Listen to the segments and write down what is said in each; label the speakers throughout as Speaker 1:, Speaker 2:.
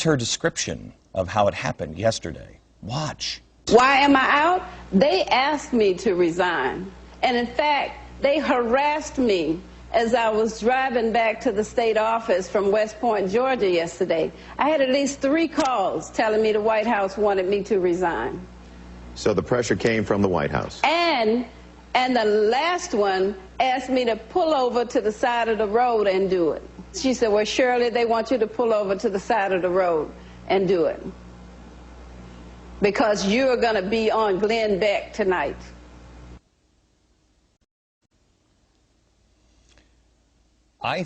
Speaker 1: her description of how it happened yesterday. Watch.
Speaker 2: Why am I out? They asked me to resign. And in fact, they harassed me as I was driving back to the state office from West Point, Georgia yesterday. I had at least 3 calls telling me the White House wanted me to resign.
Speaker 3: So the pressure came from the White House.
Speaker 2: And the last one asked me to pull over to the side of the road and do it. She said, well, Shirley, they want you to pull over to the side of the road and do it, because you're going to be on Glenn Beck tonight.
Speaker 1: I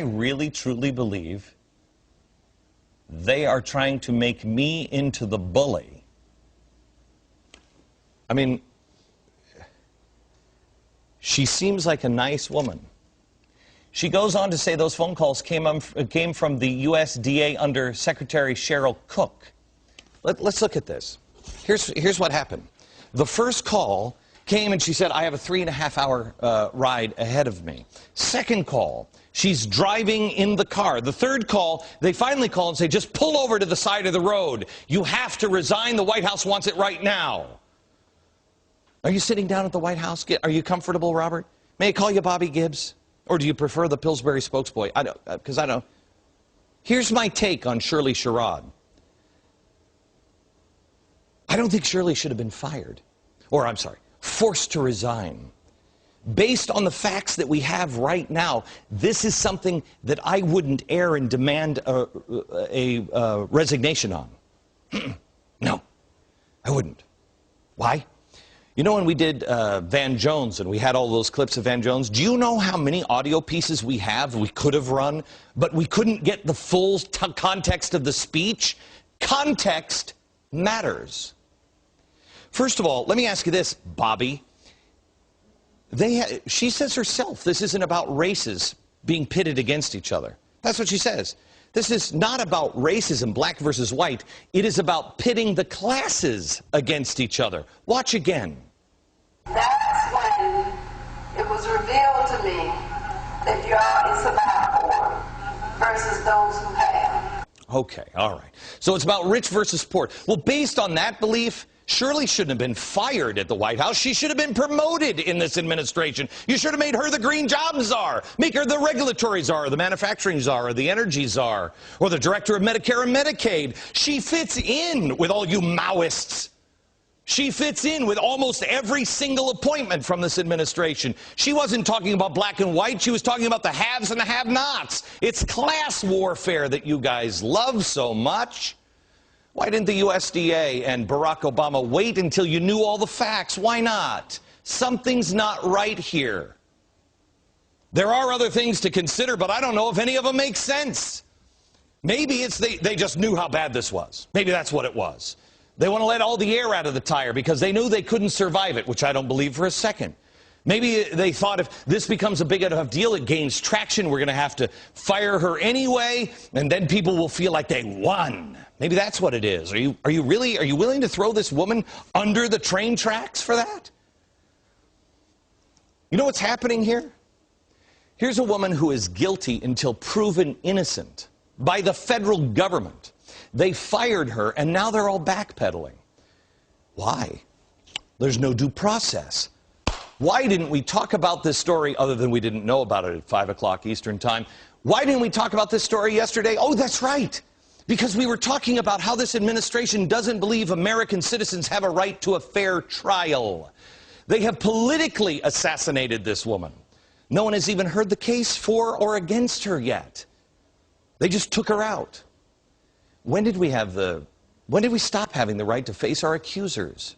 Speaker 1: really truly believe they are trying to make me into the bully. I mean, she seems like a nice woman. She goes on to say those phone calls came from the USDA under Secretary Cheryl Cook. Let's look at this. Here's what happened. The first call came and she said, I have a 3.5-hour ride ahead of me. Second call, she's driving in the car. The third call, they finally call and say, just pull over to the side of the road. You have to resign. The White House wants it right now. Are you sitting down at the White House? Are you comfortable, Robert? May I call you Bobby Gibbs? Or do you prefer the Pillsbury spokesboy? I don't, because I don't. Here's my take on Shirley Sherrod. I don't think Shirley should have been fired. Or, I'm sorry, forced to resign. Based on the facts that we have right now, this is something that I wouldn't air and demand a resignation on. No, I wouldn't. Why? You know, when we did Van Jones and we had all those clips of Van Jones, do you know how many audio pieces we could have run, but we couldn't get the full context of the speech? Context matters. First of all, let me ask you this, Bobby. She says herself, this isn't about races being pitted against each other. That's what she says. This is not about racism, black versus white. It is about pitting the classes against each other. Watch again.
Speaker 2: That's when it was revealed to me that y'all is about poor versus those who have.
Speaker 1: Okay, all right. So it's about rich versus poor. Well, based on that belief, Shirley shouldn't have been fired at the White House. She should have been promoted in this administration. You should have made her the green job czar. Make her the regulatory czar, the manufacturing czar, or the energy czar, or the director of Medicare and Medicaid. She fits in with all you Maoists. She fits in with almost every single appointment from this administration. She wasn't talking about black and white. She was talking about the haves and the have-nots. It's class warfare that you guys love so much. Why didn't the USDA and Barack Obama wait until you knew all the facts? Why not? Something's not right here. There are other things to consider, but I don't know if any of them make sense. Maybe it's they just knew how bad this was. Maybe that's what it was. They want to let all the air out of the tire because they knew they couldn't survive it, which I don't believe for a second. Maybe they thought if this becomes a big enough deal, it gains traction, we're going to have to fire her anyway, and then people will feel like they won. Maybe that's what it is. Are you willing to throw this woman under the train tracks for that? You know what's happening here? Here's a woman who is guilty until proven innocent by the federal government. They fired her, and now they're all backpedaling. Why? There's no due process. Why didn't we talk about this story, other than we didn't know about it at 5 o'clock Eastern Time? Why didn't we talk about this story yesterday? Oh, that's right. Because we were talking about how this administration doesn't believe American citizens have a right to a fair trial. They have politically assassinated this woman. No one has even heard the case for or against her yet. They just took her out. When did we stop having the right to face our accusers?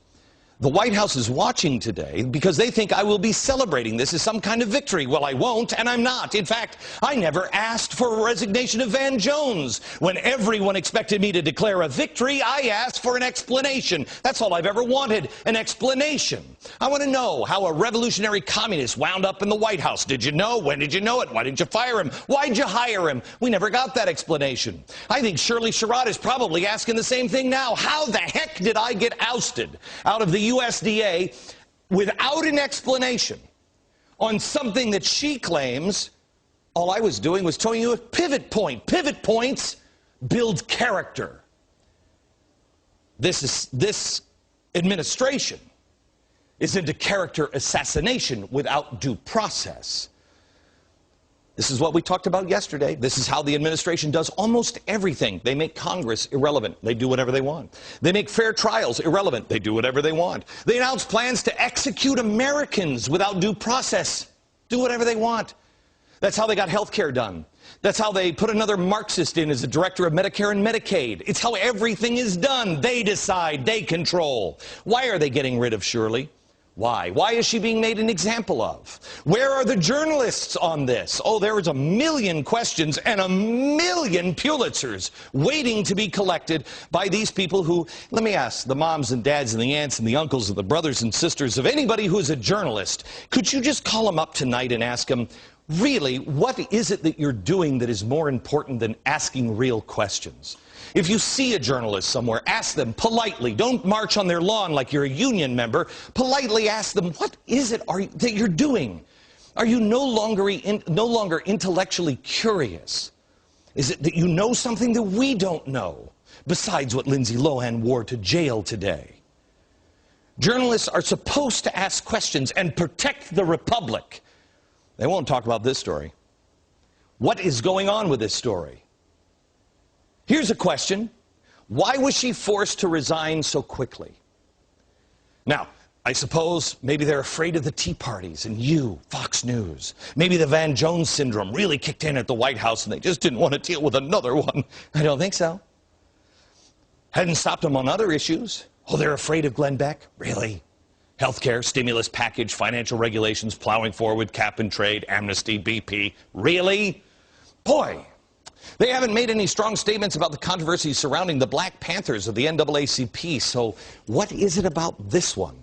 Speaker 1: The White House is watching today because they think I will be celebrating this as some kind of victory. Well, I won't, and I'm not. In fact, I never asked for a resignation of Van Jones. When everyone expected me to declare a victory, I asked for an explanation. That's all I've ever wanted, an explanation. I want to know how a revolutionary communist wound up in the White House. Did you know? When did you know it? Why didn't you fire him? Why'd you hire him? We never got that explanation. I think Shirley Sherrod is probably asking the same thing now. How the heck did I get ousted out of the USDA without an explanation on something that she claims All I was doing was showing you a pivot point. Pivot points build character. This administration is into character assassination without due process. This is what we talked about yesterday. This is how the administration does almost everything. They make Congress irrelevant. They do whatever they want. They make fair trials irrelevant. They do whatever they want. They announce plans to execute Americans without due process. Do whatever they want. That's how they got health care done. That's how they put another Marxist in as a director of Medicare and Medicaid. It's how everything is done. They decide. They control. Why are they getting rid of Shirley? Why? Why is she being made an example of? Where are the journalists on this? Oh, there is a million questions and a million Pulitzers waiting to be collected by these people who, let me ask, the moms and dads and the aunts and the uncles and the brothers and sisters of anybody who is a journalist, could you just call them up tonight and ask them, really, what is it that you're doing that is more important than asking real questions? If you see a journalist somewhere, ask them politely. Don't march on their lawn like you're a union member. Politely ask them, what is it that you're doing? Are you no longer intellectually curious? Is it that you know something that we don't know, besides what Lindsay Lohan wore to jail today? Journalists are supposed to ask questions and protect the republic. They won't talk about this story. What is going on with this story? Here's a question. Why was she forced to resign so quickly? Now, I suppose maybe they're afraid of the Tea Parties and you, Fox News. Maybe the Van Jones syndrome really kicked in at the White House and they just didn't want to deal with another one. I don't think so. Hadn't stopped them on other issues. Oh, they're afraid of Glenn Beck? Really? Healthcare, stimulus package, financial regulations, plowing forward, cap and trade, amnesty, BP. Really? Boy. They haven't made any strong statements about the controversy surrounding the Black Panthers of the NAACP, so what is it about this one?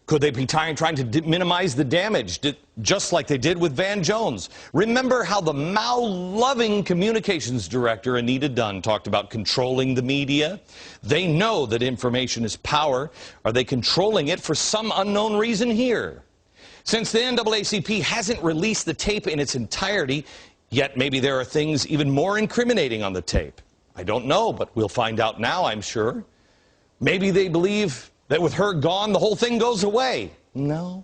Speaker 1: Could they be trying to minimize the damage, just like they did with Van Jones? Remember how the Mao-loving communications director, Anita Dunn, talked about controlling the media? They know that information is power. Are they controlling it for some unknown reason here? Since the NAACP hasn't released the tape in its entirety, yet maybe there are things even more incriminating on the tape. I don't know, but we'll find out now, I'm sure. Maybe they believe that with her gone, the whole thing goes away. No.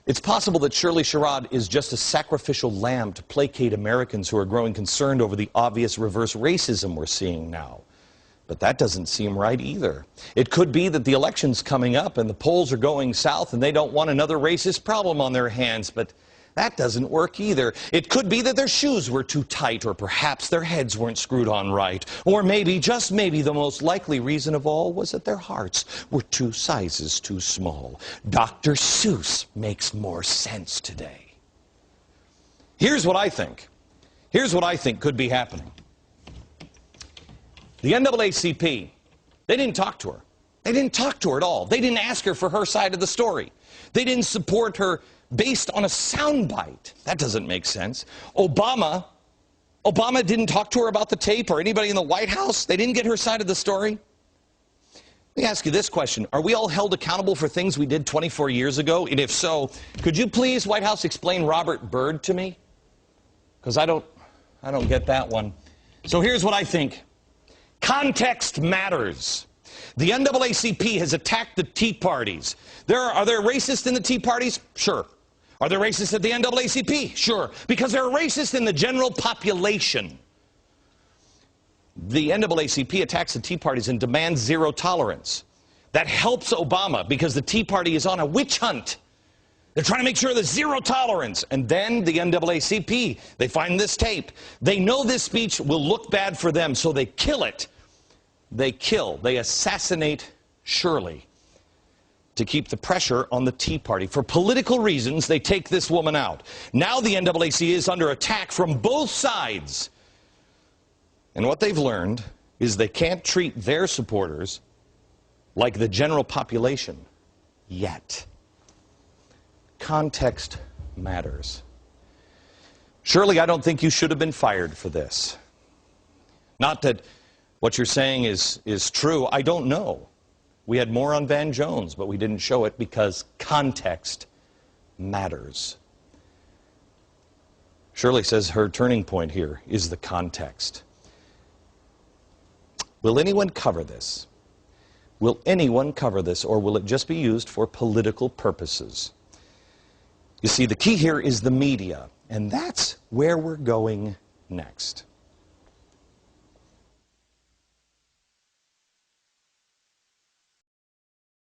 Speaker 1: It's possible that Shirley Sherrod is just a sacrificial lamb to placate Americans who are growing concerned over the obvious reverse racism we're seeing now. But that doesn't seem right either. It could be that the election's coming up and the polls are going south and they don't want another racist problem on their hands, but that doesn't work either. It could be that their shoes were too tight, or perhaps their heads weren't screwed on right. Or maybe, just maybe, the most likely reason of all was that their hearts were 2 sizes too small. Dr. Seuss makes more sense today. Here's what I think. Here's what I think could be happening. The NAACP, they didn't talk to her. They didn't talk to her at all. They didn't ask her for her side of the story. They didn't support her based on a soundbite. That doesn't make sense. Obama didn't talk to her about the tape, or anybody in the White House. They didn't get her side of the story. Let me ask you this question. Are we all held accountable for things we did 24 years ago? And if so, could you please, White House, explain Robert Byrd to me? Because I don't get that one. So here's what I think. Context matters. The NAACP has attacked the Tea Parties. Are there racists in the Tea Parties? Sure. Are there racists at the NAACP? Sure. Because there are racists in the general population. The NAACP attacks the Tea Parties and demands zero tolerance. That helps Obama because the Tea Party is on a witch hunt. They're trying to make sure there's zero tolerance. And then the NAACP, they find this tape. They know this speech will look bad for them, so they kill it. They assassinate Shirley to keep the pressure on the Tea Party. For political reasons, they take this woman out. Now the NAACP is under attack from both sides. And what they've learned is they can't treat their supporters like the general population yet. Context matters. Shirley, I don't think you should have been fired for this. Not that what you're saying is true. I don't know. We had more on Van Jones, but we didn't show it because context matters. Shirley says her turning point here is the context. Will anyone cover this? Will anyone cover this, or will it just be used for political purposes? You see, the key here is the media, and that's where we're going next.